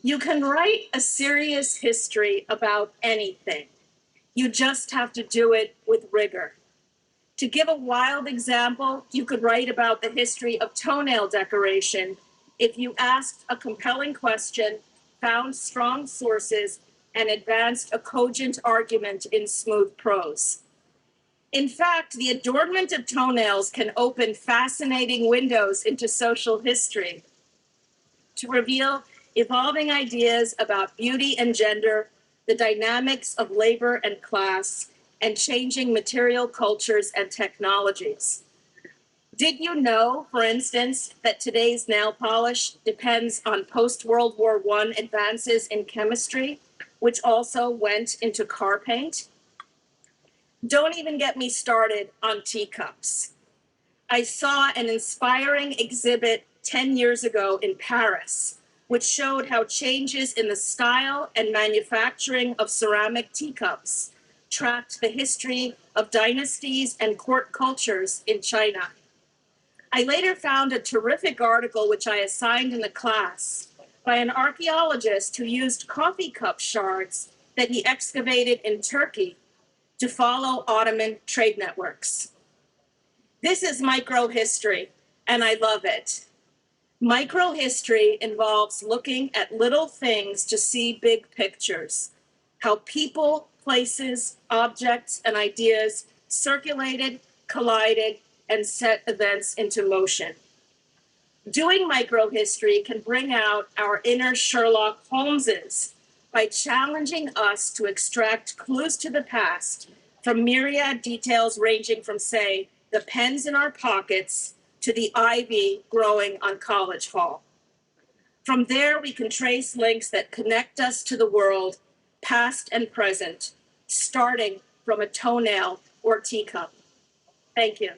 You can write a serious history about anything. You just have to do it with rigor. To give a wild example, you could write about the history of toenail decoration if you asked a compelling question, found strong sources, and advanced a cogent argument in smooth prose. In fact, the adornment of toenails can open fascinating windows into social history to reveal evolving ideas about beauty and gender, the dynamics of labor and class, and changing material cultures and technologies. Did you know, for instance, that today's nail polish depends on post-World War I advances in chemistry, which also went into car paint? Don't even get me started on teacups. I saw an inspiring exhibit 10 years ago in Paris, which showed how changes in the style and manufacturing of ceramic teacups tracked the history of dynasties and court cultures in China. I later found a terrific article which I assigned in the class by an archaeologist who used coffee cup shards that he excavated in Turkey to follow Ottoman trade networks. This is microhistory, and I love it. Microhistory involves looking at little things to see big pictures, how people, places, objects, and ideas circulated, collided, and set events into motion. Doing microhistory can bring out our inner Sherlock Holmeses by challenging us to extract clues to the past from myriad details ranging from, say, the pens in our pockets to the ivy growing on College Hall. From there, we can trace links that connect us to the world, past and present, starting from a toenail or teacup. Thank you.